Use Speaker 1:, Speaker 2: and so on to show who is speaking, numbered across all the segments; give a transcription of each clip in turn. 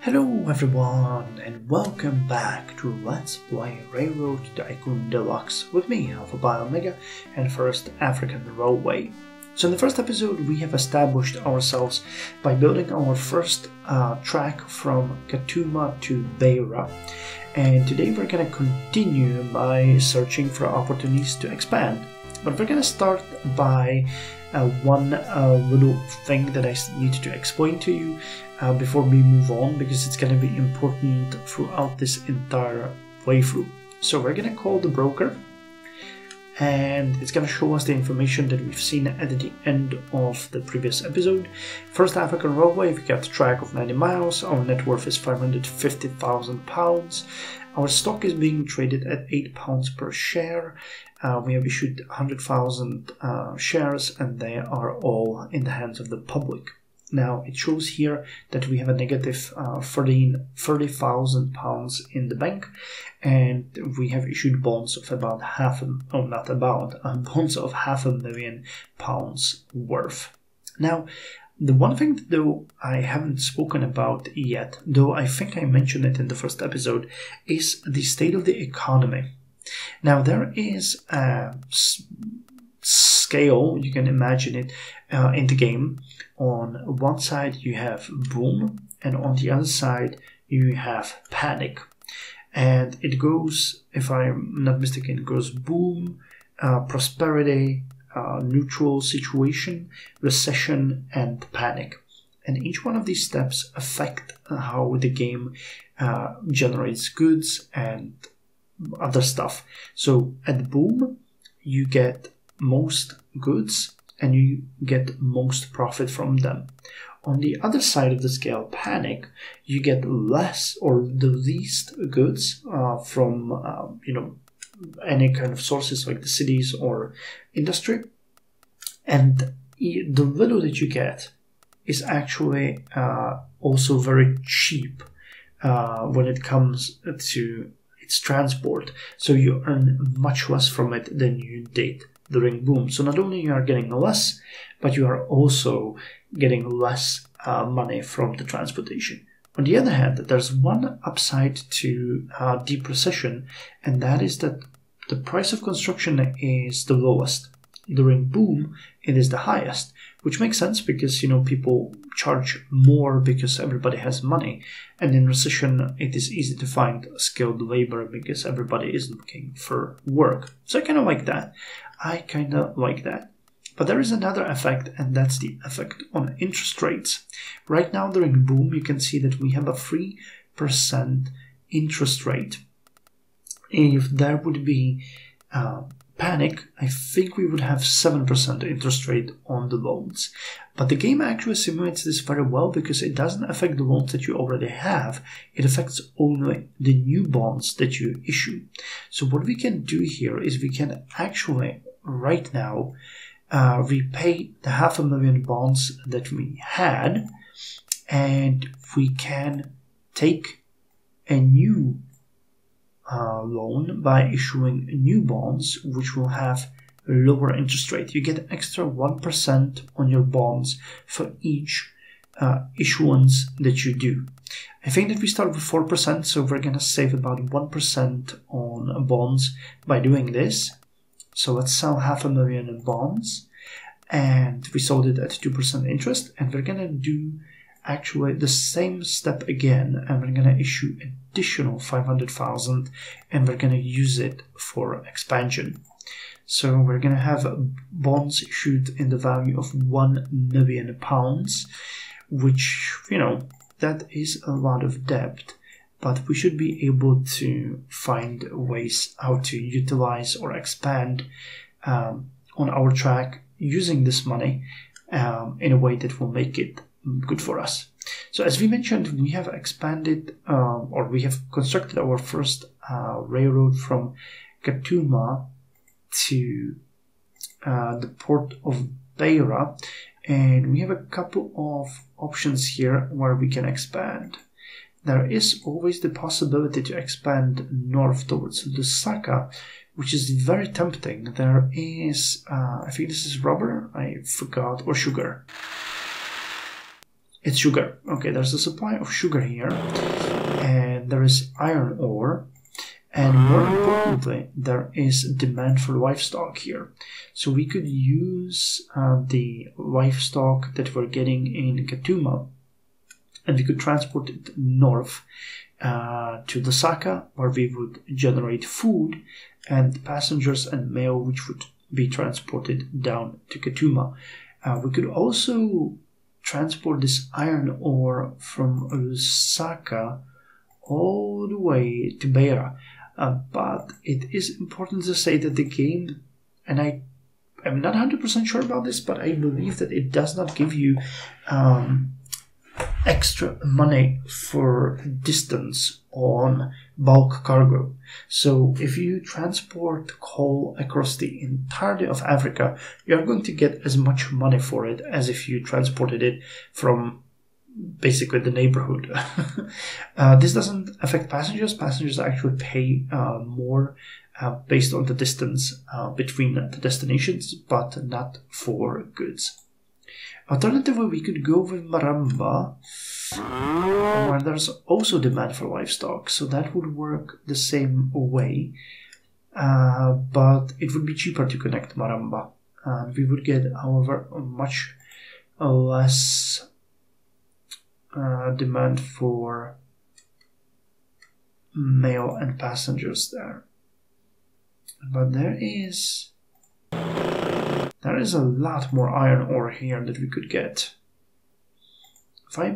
Speaker 1: Hello everyone and welcome back to Let's Play Railroad Tycoon Deluxe with me, Alpha Bio Omega, and First African Railway. So in the first episode we have established ourselves by building our first track from Katuma to Beira, and today we're going to continue by searching for opportunities to expand. But we're going to start by one little thing that I need to explain to you before we move on, because it's going to be important throughout this entire playthrough. So we're going to call the broker, and it's going to show us the information that we've seen at the end of the previous episode. First African Railway, we got a track of 90 miles, our net worth is £550,000, our stock is being traded at £8 per share. We have issued 100,000 shares, and they are all in the hands of the public. Now it shows here that we have a negative £30,000 in the bank, and we have issued bonds of about bonds of £500,000 worth. Now, the one thing though I haven't spoken about yet, though I think I mentioned it in the first episode, is the state of the economy. Now there is a scale, you can imagine it in the game. On one side you have boom, and on the other side you have panic. And it goes, if I'm not mistaken, it goes boom, prosperity, neutral situation, recession, and panic. And each one of these steps affect how the game generates goods and other stuff. So at boom you get most goods and you get most profit from them. On the other side of the scale, panic, you get less or the least goods from any kind of sources like the cities or industry, and the little that you get is actually also very cheap when it comes to its transport, so you earn much less from it than you did during boom. So not only you are getting less, but you are also getting less money from the transportation. On the other hand, there's one upside to deep recession, and that is that the price of construction is the lowest. During boom, it is the highest, which makes sense because people charge more because everybody has money, and in recession it is easy to find skilled labor because everybody is looking for work. So I kind of like that. But there is another effect, and that's the effect on interest rates. Right now during boom you can see that we have a 3% interest rate. If there would be panic, I think we would have 7% interest rate on the loans. But the game actually simulates this very well because it doesn't affect the loans that you already have. It affects only the new bonds that you issue. So what we can do here is we can actually right now repay the $500,000 bonds that we had, and we can take a new loan by issuing new bonds, which will have a lower interest rate. You get an extra 1% on your bonds for each issuance that you do. I think that we start with 4%, so we're going to save about 1% on bonds by doing this. So let's sell $500,000 bonds, and we sold it at 2% interest, and we're going to do actually the same step again, and we're going to issue additional 500,000, and we're going to use it for expansion. So we're going to have bonds issued in the value of £1 million, which, that is a lot of debt, but we should be able to find ways how to utilize or expand on our track using this money in a way that will make it good for us. So as we mentioned, we have expanded or we have constructed our first railroad from Katuma to the port of Beira, and we have a couple of options here where we can expand. There is always the possibility to expand north towards Lusaka, which is very tempting. There is, I think this is rubber, I forgot, or sugar. It's sugar. Okay, there's a supply of sugar here, and there is iron ore, and more importantly, there is demand for livestock here. So we could use the livestock that we're getting in Katuma, and we could transport it north to Lusaka, where we would generate food and passengers and mail, which would be transported down to Katuma. We could also transport this iron ore from Lusaka all the way to Beira. But it is important to say that the game, and I'm not 100% sure about this, but I believe that it does not give you extra money for distance on bulk cargo. So if you transport coal across the entirety of Africa, you're going to get as much money for it as if you transported it from basically the neighborhood. This doesn't affect passengers. Passengers actually pay more based on the distance between the destinations, but not for goods. Alternatively, we could go with Maramba, where there's also demand for livestock, so that would work the same way, but it would be cheaper to connect Maramba. We would get, however, much less demand for mail and passengers there. But there is a lot more iron ore here that we could get. If I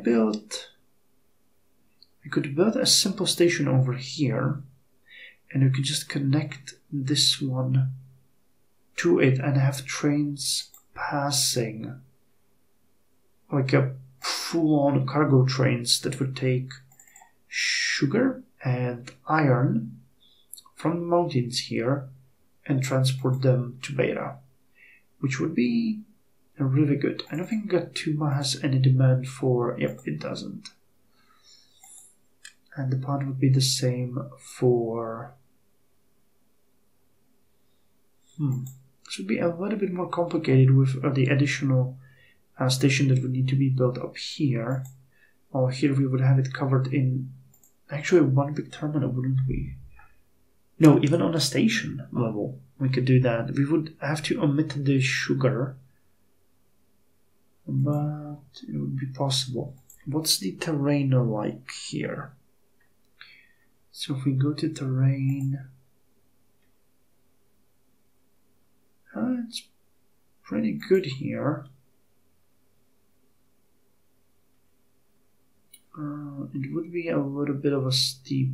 Speaker 1: could build a simple station over here, and we could just connect this one to it and have trains passing, like a full-on cargo trains that would take sugar and iron from the mountains here and transport them to Beira, which would be really good. I don't think Gatuma has any demand for... Yep, it doesn't. And the plan would be the same for... This would be a little bit more complicated with the additional station that would need to be built up here. Or here we would have it covered in actually one big terminal, wouldn't we? No, even on a station level we could do that. We would have to omit the sugar, but it would be possible. What's the terrain like here? So if we go to terrain, it's pretty good here. It would be a little bit of a steep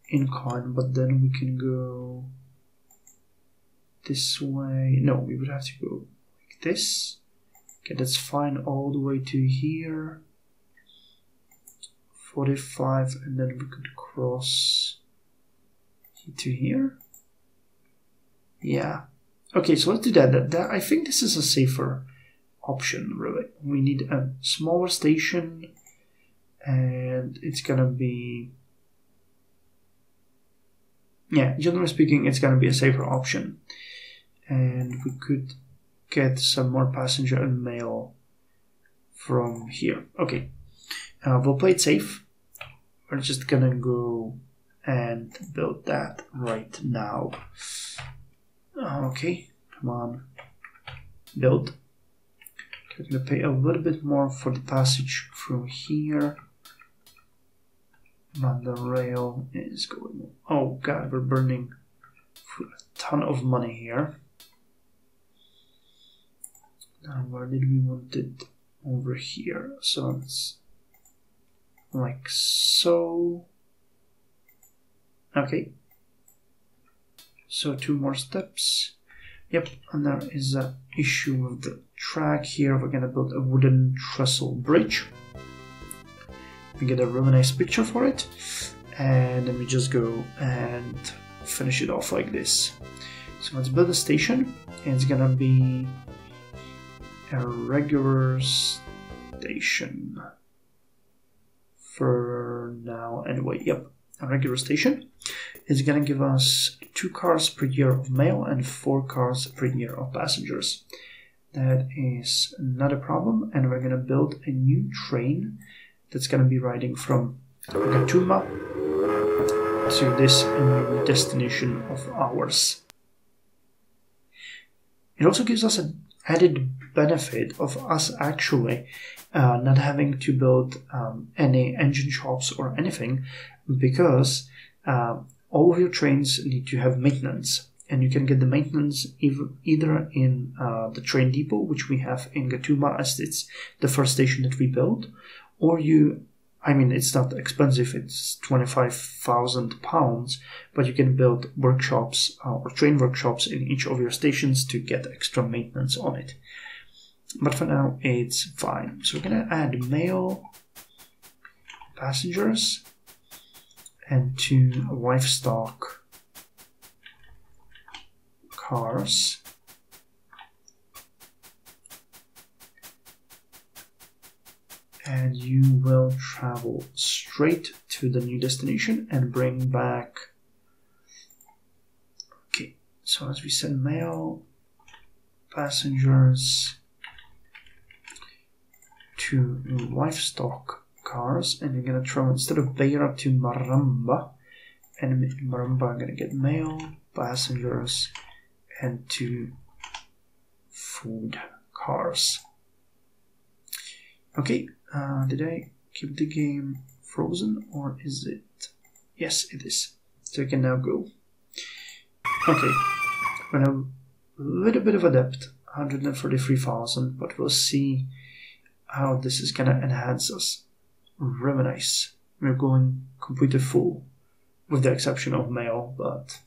Speaker 1: incline, but then we can go this way. No, we would have to go like this. Okay, that's fine all the way to here. 45, and then we could cross to here. Yeah. Okay, so let's do that. I think this is a safer option, really. We need a smaller station, and it's gonna be... Yeah, generally speaking, it's gonna be a safer option. And we could get some more passenger and mail from here. Okay, we'll play it safe. We're just gonna go and build that right now. Okay, come on, build. We're gonna pay a little bit more for the passage through here. But the rail is going... Oh god, we're burning a ton of money here. Now where did we want it? Over here. So it's like so. Okay. So 2 more steps. Yep, and there is an issue with the track here. We're gonna build a wooden trestle bridge. We get a really nice picture for it, and then we just go and finish it off like this. So let's build a station, and it's gonna be a regular station for now anyway. Yep, a regular station. It's gonna give us 2 cars per year of mail and 4 cars per year of passengers. That is not a problem, and we're gonna build a new train that's gonna be riding from Gatuma to this new destination of ours. It also gives us an added benefit of us actually not having to build any engine shops or anything, because all of your trains need to have maintenance. And you can get the maintenance either in the train depot, which we have in Gatuma, as it's the first station that we built, or it's not expensive, it's £25,000, but you can build workshops or train workshops in each of your stations to get extra maintenance on it. But for now, it's fine. So we're going to add mail, passengers, and 2 livestock cars. And you will travel straight to the new destination and bring back. Okay, so as we said, mail, passengers, 2 livestock cars, and you're gonna travel instead of Beira to Maramba, and in Maramba I'm gonna get mail, passengers, and 2 food cars. Okay, did I keep the game frozen, or is it? Yes, it is. So we can now go. Okay, we're now a little bit of a depth, 133,000, but we'll see how this is gonna enhance us. Really nice. We're going completely full, with the exception of mail, but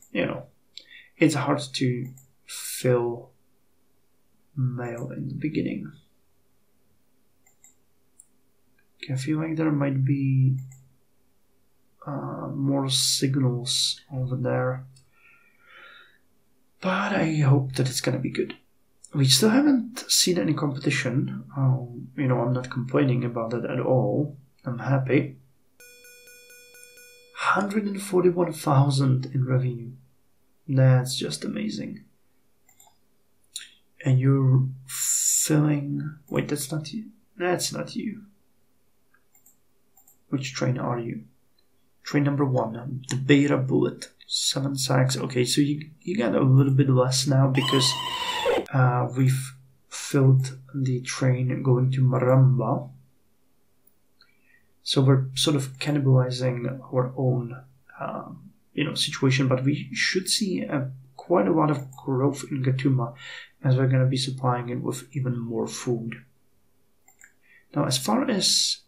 Speaker 1: it's hard to fill mail in the beginning. I feel like there might be more signals over there, but I hope that it's gonna be good. We still haven't seen any competition. I'm not complaining about that at all. I'm happy. 141,000 in revenue. That's just amazing. And you're filling. Wait, that's not you. That's not you. Which train are you? Train number 1, the Beira Bullet, 7 sacks. Okay, so you got a little bit less now because we've filled the train going to Maramba. So we're sort of cannibalizing our own, situation. But we should see quite a lot of growth in Gatuma, as we're going to be supplying it with even more food. Now, as far as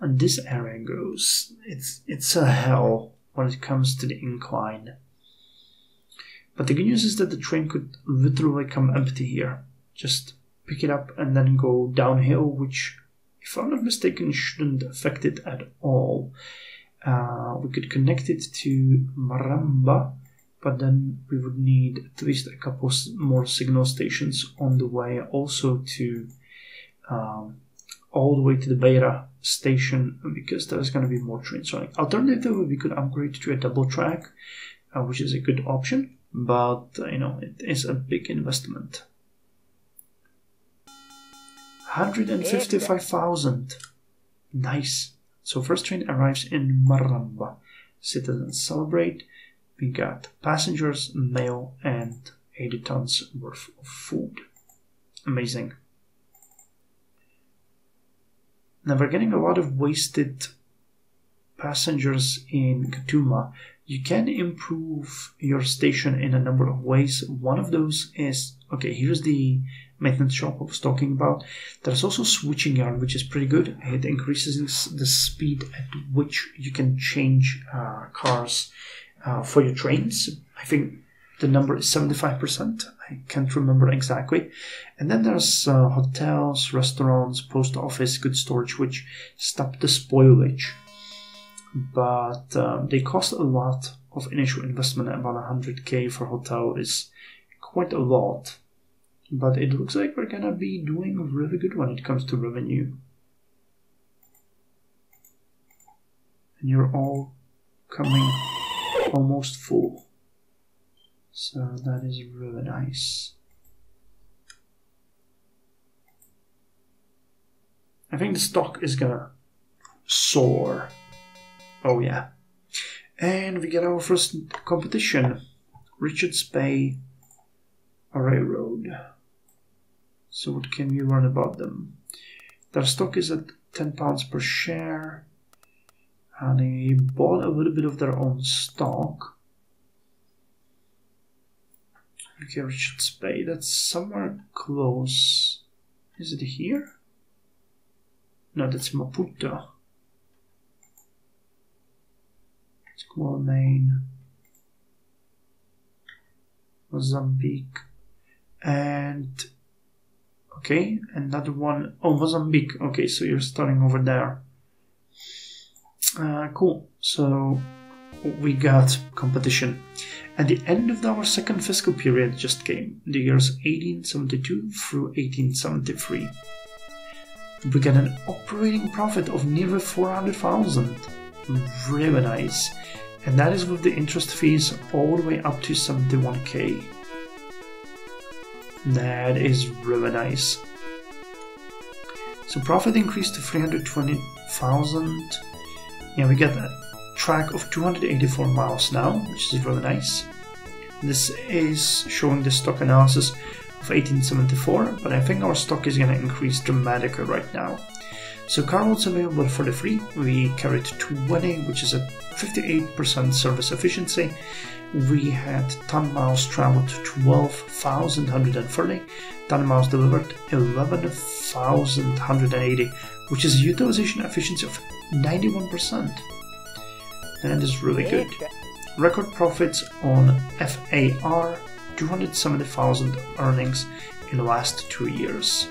Speaker 1: this area goes, it's a hell when it comes to the incline. But the good news is that the train could literally come empty here. Just pick it up and then go downhill, which, if I'm not mistaken, shouldn't affect it at all. We could connect it to Maramba, but then we would need at least a couple more signal stations on the way, also to all the way to the Beira station, because there's going to be more trains running. Alternatively, we could upgrade to a double track, which is a good option, but it is a big investment. 155,000. Nice. So first train arrives in Maramba. Citizens celebrate. We got passengers, mail, and 80 tons worth of food. Amazing. Now we're getting a lot of wasted passengers in Gatuma. You can improve your station in a number of ways. One of those is, okay, here's the maintenance shop I was talking about. There's also switching yard, which is pretty good. It increases the speed at which you can change cars for your trains. I think the number is 75%. I can't remember exactly. And then there's hotels, restaurants, post office, good storage, which stop the spoilage. But they cost a lot of initial investment. About 100k for hotel is quite a lot. But it looks like we're gonna be doing really good when it comes to revenue. And you're all coming almost full. So that is really nice. I think the stock is gonna soar. Oh yeah. And we get our first competition. Richards Bay Railroad. So what can we learn about them? Their stock is at £10 per share. And they bought a little bit of their own stock. Okay, Richards Bay, that's somewhere close. Is it here? No, that's Maputo. Squall Main. Mozambique. And okay, another one. Oh, Mozambique. Okay, so you're starting over there. Cool. So we got competition. And the end of our second fiscal period just came. The years 1872 through 1873. We got an operating profit of nearly 400,000. Really nice. And that is with the interest fees all the way up to 71k. That is really nice. So profit increased to 320,000. Yeah, we get a track of 284 miles now, which is really nice. This is showing the stock analysis of 1874, but I think our stock is going to increase dramatically right now. So car loads available for the free, we carried 20, which is a 58% service efficiency. We had ton miles traveled 12,130, ton miles delivered 11,180, which is a utilization efficiency of 91%. That is really good. Record profits on FAR, 270,000 earnings in the last 2 years.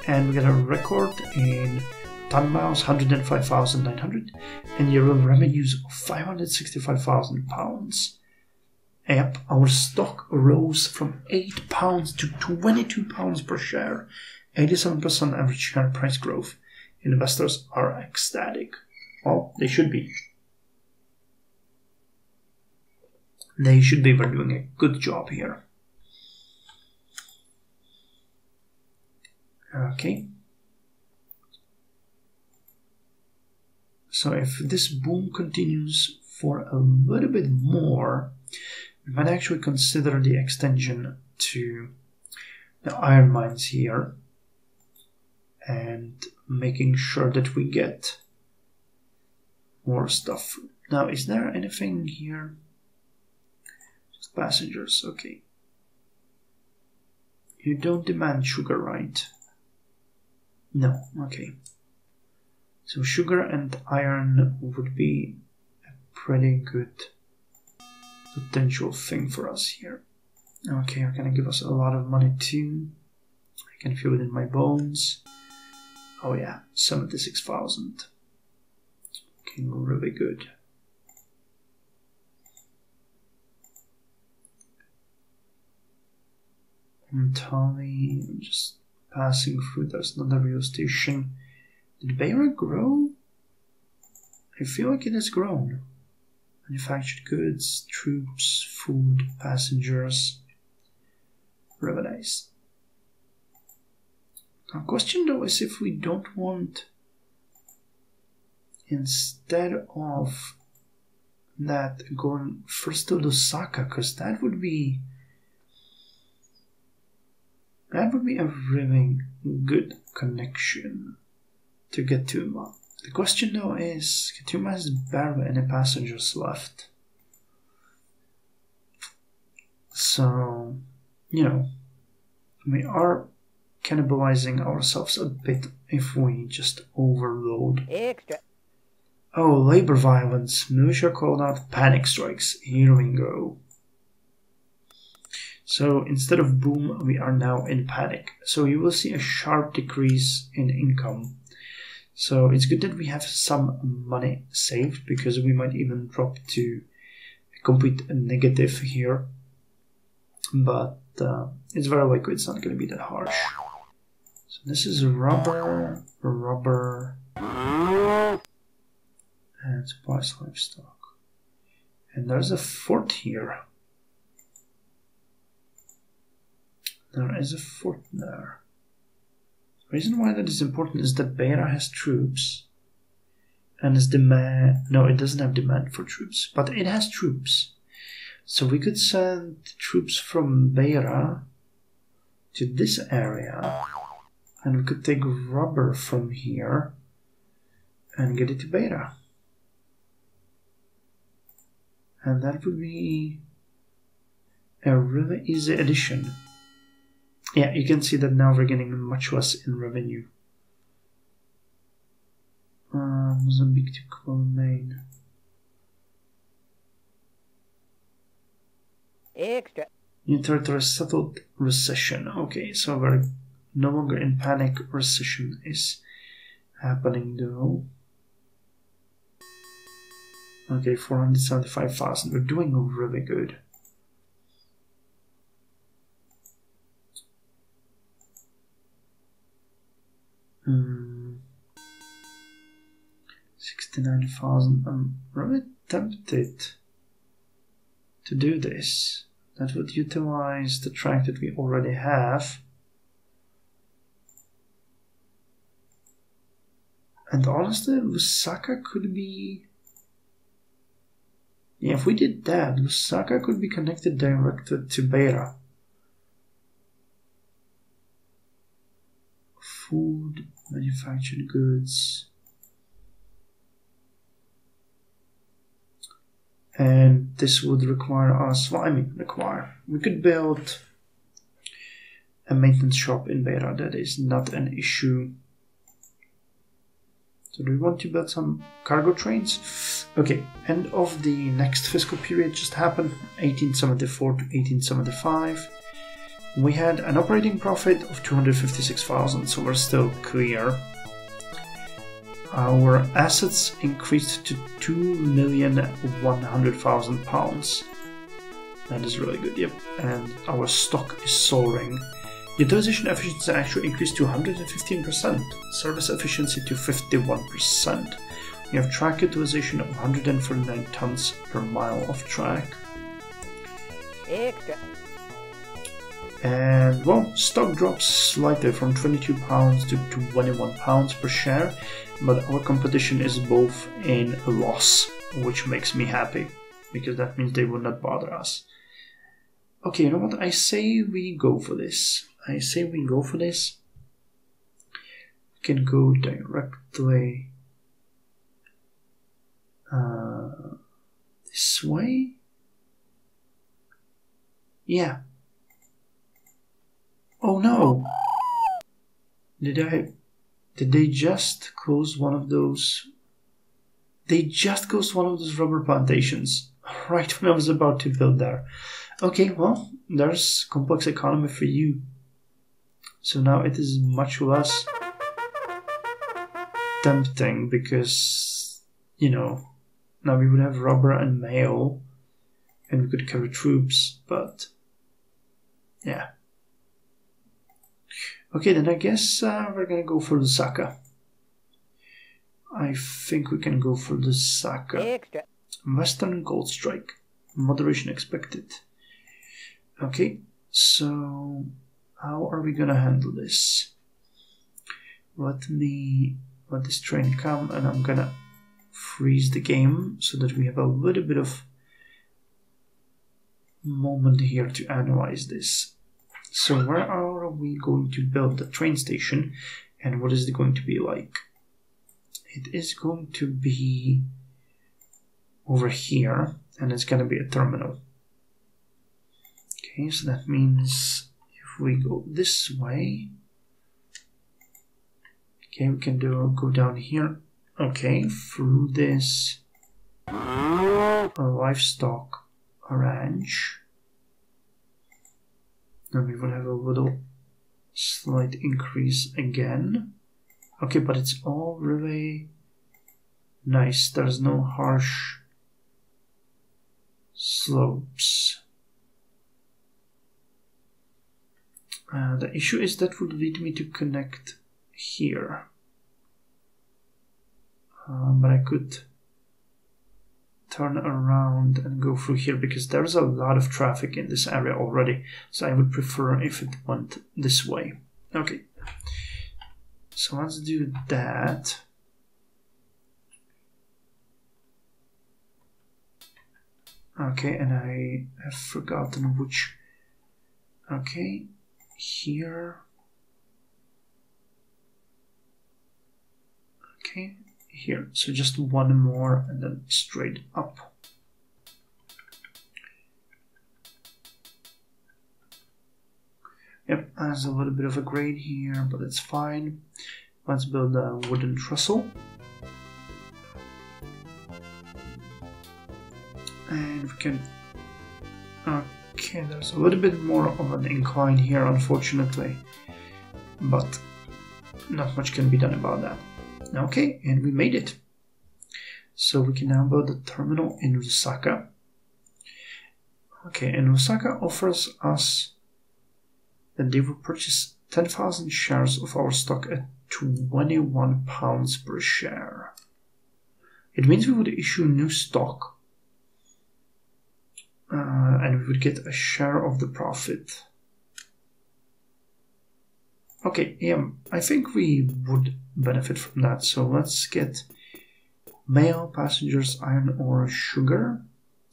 Speaker 1: And we got a record in ton miles, 105,900, and year of revenues of £565,000. Yep, our stock rose from £8 to £22 per share, 87% average share price growth. Investors are ecstatic. Well, they should be. They should be. We're doing a good job here. Okay. So if this boom continues for a little bit more, we might actually consider the extension to the iron mines here and making sure that we get more stuff. Now, is there anything here? Just passengers, okay. You don't demand sugar, right? No, okay. So sugar and iron would be a pretty good potential thing for us here. Okay, you're gonna give us a lot of money too. I can feel it in my bones. Oh yeah, 76,000. Okay, really good. Tommy, I'm just passing through. There's not a real station. Did Beira grow? I feel like it has grown. Manufactured goods, troops, food, passengers. Really nice. Now, question though is if we don't want, instead of that, going first to Lusaka, because that would be a really good connection to Gatuma. The question though is, Gatuma has barely any passengers left. So, you know, we are cannibalizing ourselves a bit if we just overload.
Speaker 2: Extra.
Speaker 1: Oh, labor violence. Militia called out panic strikes. Here we go. So instead of boom, we are now in panic. So you will see a sharp decrease in income. So it's good that we have some money saved, because we might even drop to a complete negative here. But it's very likely it's not going to be that harsh. So this is rubber, and supplies livestock. And there's a fort here. There is a fort there. reason why that is important is that Beira has troops and is demand. No, it doesn't have demand for troops, but it has troops. So we could send troops from Beira to this area, and we could take rubber from here and get it to Beira. And that would be a really easy addition. Yeah, you can see that now we're getting much less in revenue. Mozambique to Maine.
Speaker 2: Extra.
Speaker 1: New territory settled recession. Okay, so we're no longer in panic. Recession is happening though. Okay, 475,000. We're doing really good. Hmm. 69,000. I'm really tempted to do this. That would utilize the track that we already have. And honestly, Lusaka could be... Yeah, if we did that, Lusaka could be connected directly to Beira. Food, manufactured goods. And this would require us, well, I mean, require. We could build a maintenance shop in Beira. That is not an issue. So do we want to build some cargo trains? Okay, end of the next fiscal period just happened, 1874 to 1875. We had an operating profit of 256,000, so we're still clear. Our assets increased to £2,100,000. That is really good, yep. And our stock is soaring. Utilization efficiency actually increased to 115%. Service efficiency to 51%. We have track utilization of 149 tons per mile of track.
Speaker 2: Extra.
Speaker 1: And well, stock drops slightly from £22 to £21 per share, but our competition is both in a loss, which makes me happy, because that means they will not bother us. Okay, you know what? I say we go for this. We can go directly this way. Yeah. Oh no! Did they just close one of those? They just closed one of those rubber plantations right when I was about to build there. Okay, well, there's complex economy for you. So now it is much less tempting because, you know, now we would have rubber and mail and we could carry troops, but yeah. Okay, then I guess we're gonna go for Lusaka. I think we can go for Lusaka.
Speaker 2: Extra.
Speaker 1: Western Gold Strike. Moderation expected. Okay, so how are we gonna handle this? Let this train come, and I'm gonna freeze the game so that we have a little bit of moment here to analyze this. So where are we going to build the train station, and what is it going to be like? It is going to be over here, and it's going to be a terminal. Okay, so that means if we go this way, okay, we can go down here. Okay, through this livestock ranch. Then we will have a little slight increase again. Okay, but it's all really nice. There's no harsh slopes. The issue is that would lead me to connect here. But I could turn around and go through here because there's a lot of traffic in this area already. So I would prefer if it went this way. Okay. So let's do that. Okay, and I have forgotten which. Okay, here. Okay, here. So just one more and then straight up. Yep, there's a little bit of a grade here, but it's fine. Let's build a wooden trestle. And we can... Okay, there's a little bit more of an incline here, unfortunately. But not much can be done about that. Okay, and we made it. So we can now build a terminal in Osaka. Okay, and Osaka offers us that they will purchase 10,000 shares of our stock at £21 per share. It means we would issue new stock and we would get a share of the profit. Okay, yeah, I think we would benefit from that. So let's get mail, passengers, iron ore, sugar.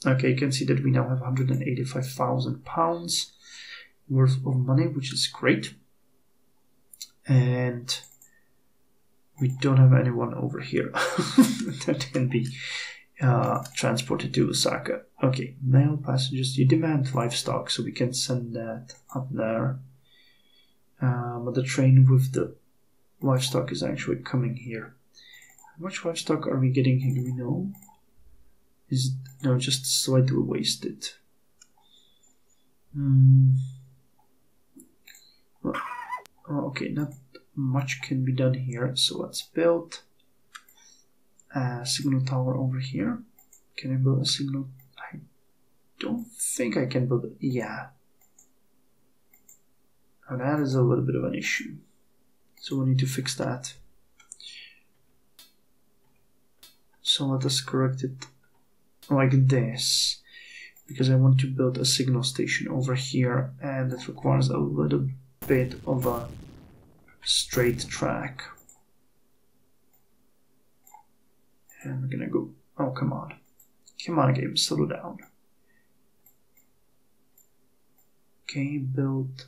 Speaker 1: Okay, you can see that we now have £185,000 worth of money, which is great. And we don't have anyone over here that can be transported to Osaka. Okay, mail, passengers, you demand livestock, so we can send that up there. But the train with the livestock is actually coming here. How much livestock are we getting here? Do we know? No, just slightly wasted. Well, okay, not much can be done here, so let's build a signal tower over here. Can I build a signal? I don't think I can build it. Yeah. And that is a little bit of an issue. So we need to fix that. So let us correct it like this. Because I want to build a signal station over here, and that requires a little bit of a straight track. And we're gonna go, oh come on. Come on game, slow down. Okay, build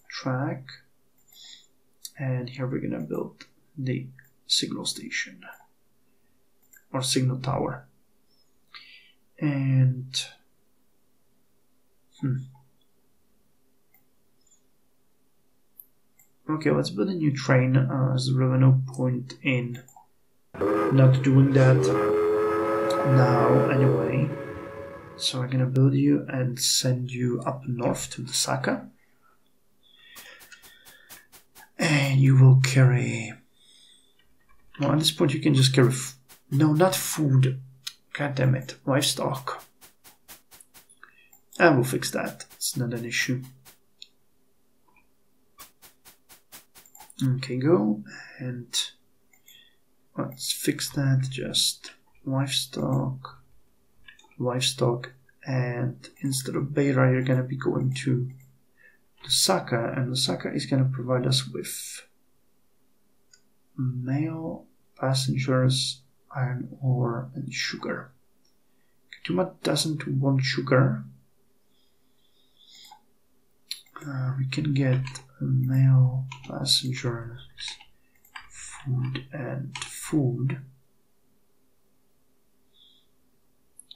Speaker 1: track. And here we're gonna build the signal station. Or signal tower. And okay, let's build a new train. There's really no point in not doing that now anyway. So I'm gonna build you and send you up north to Osaka. And you will carry... Well, at this point you can just carry... No, not food. God damn it. Livestock. I will fix that. It's not an issue. Okay, go. And let's fix that. Just livestock. Livestock. And instead of Beira, you're going to be going to Osaka. And Osaka is going to provide us with mail, passengers, iron ore, and sugar. Katuma doesn't want sugar. We can get mail, passengers, food, and food.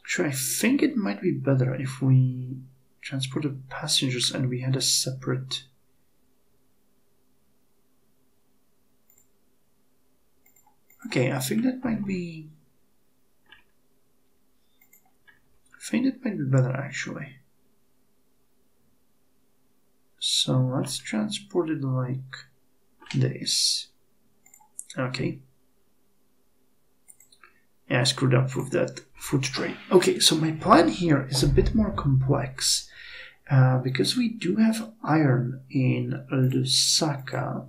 Speaker 1: Actually, I think it might be better if we transported passengers and we had a separate... Okay, I think that might be better actually. So let's transport it like this. Okay. Yeah, I screwed up with that food train. Okay, so my plan here is a bit more complex. Because we do have iron in Lusaka,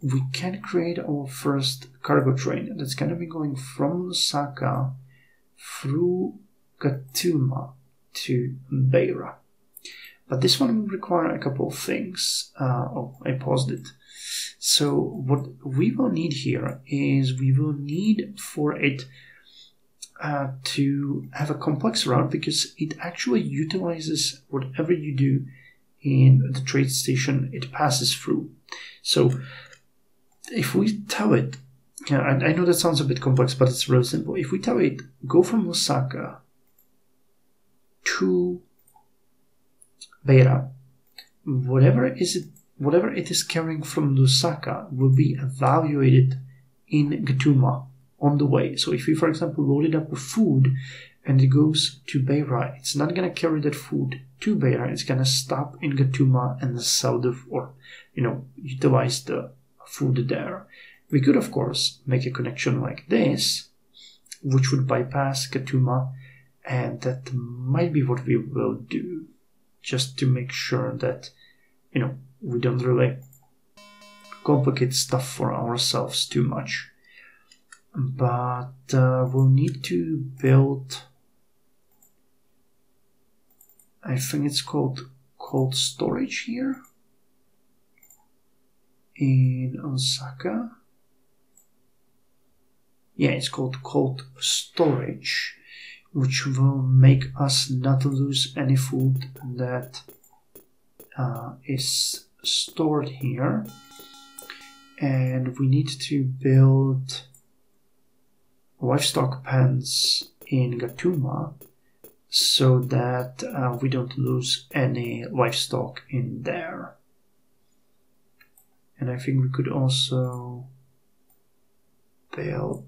Speaker 1: we can create our first cargo train that's going to be going from Lusaka through Gatuma to Beira. But this one will require a couple of things. Oh, I paused it. So what we will need here is we will need for it to have a complex route, because it actually utilizes whatever you do in the trade station it passes through. So if we tell it, I know that sounds a bit complex, but it's really simple. If we tell it, go from Lusaka to Beira, whatever it is carrying from Lusaka will be evaluated in Gatuma on the way. So if we, for example, load it up with food and it goes to Beira, it's not going to carry that food to Beira. It's going to stop in Gatuma and sell utilize the food there. We could, of course, make a connection like this, which would bypass Gatuma, and that might be what we will do, just to make sure that, we don't really complicate stuff for ourselves too much. But we'll need to build, I think it's called cold storage here in Osaka. Yeah, it's called cold storage, which will make us not lose any food that is stored here. And we need to build livestock pens in Gatuma so that we don't lose any livestock in there. And I think we could also build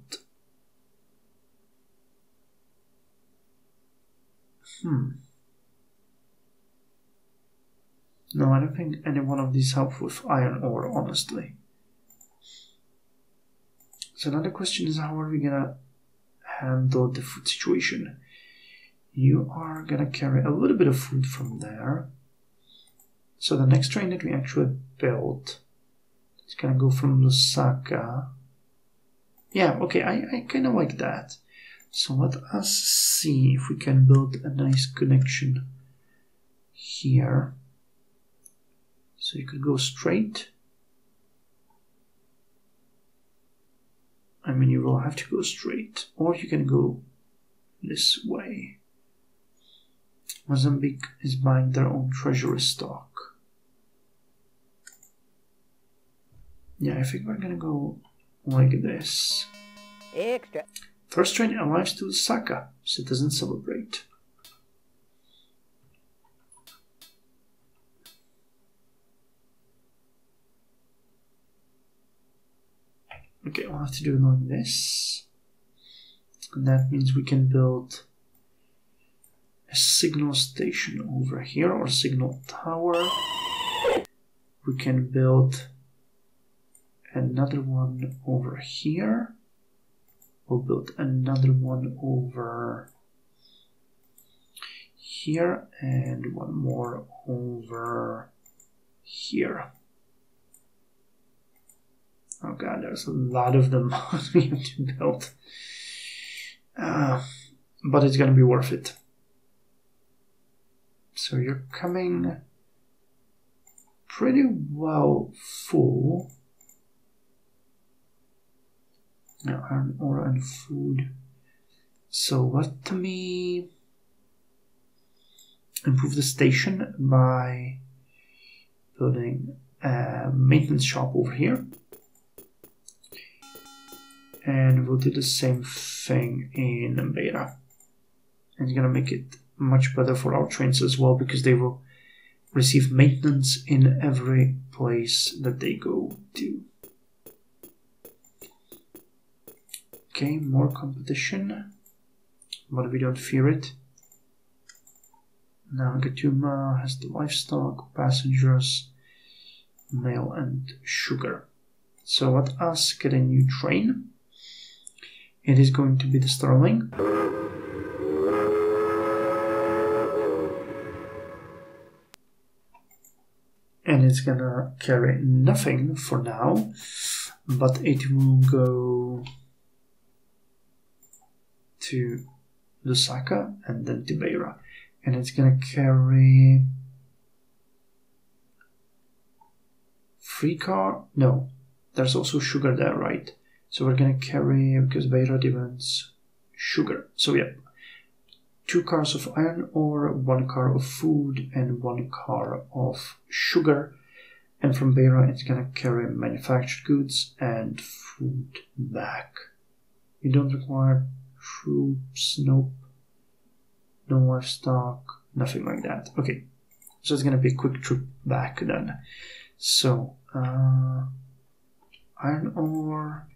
Speaker 1: No, I don't think any one of these help with iron ore, honestly. So another question is, how are we gonna handle the food situation? You are gonna carry a little bit of food from there. So the next train that we actually built is gonna go from Lusaka. Yeah, okay, I kind of like that. So let us see if we can build a nice connection here. So you could go straight. I mean, you will have to go straight, or you can go this way. Mozambique is buying their own treasury stock. Yeah, I think we're gonna go like this.
Speaker 2: Extra.
Speaker 1: First train arrives to Osaka. Citizens celebrate. Okay, we'll have to do it like this. And that means we can build a signal station over here, or signal tower. We can build another one over here. We'll build another one over here, and one more over here. Oh god, there's a lot of them we have to build. But it's gonna be worth it. So you're coming pretty well full. Now iron ore and food. So let me improve the station by building a maintenance shop over here. And we'll do the same thing in Beira. And it's gonna make it much better for our trains as well, because they will receive maintenance in every place that they go to. Okay, more competition, but we don't fear it. Now Gatuma has the livestock, passengers, mail and sugar. So let us get a new train. It is going to be the Sterling. And it's gonna carry nothing for now, but it will go to Lusaka and then to Beira. And it's gonna carry 3 car, no, there's also sugar there, right? So we're gonna carry, because Beira demands sugar. So yeah, 2 cars of iron ore, 1 car of food, and 1 car of sugar. And from Beira, it's gonna carry manufactured goods and food back. You don't require troops, nope. No livestock, nothing like that. Okay, so it's gonna be a quick trip back then. So, iron ore,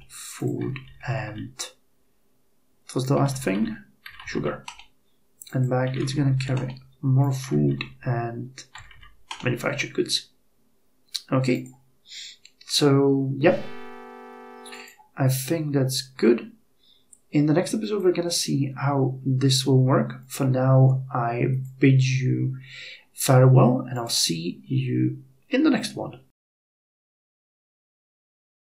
Speaker 1: food, and what was the last thing? Sugar. And back it's gonna carry more food and manufactured goods. Okay, so yep, I think that's good. In the next episode we're gonna see how this will work. For now, I bid you farewell, and I'll see you in the next one.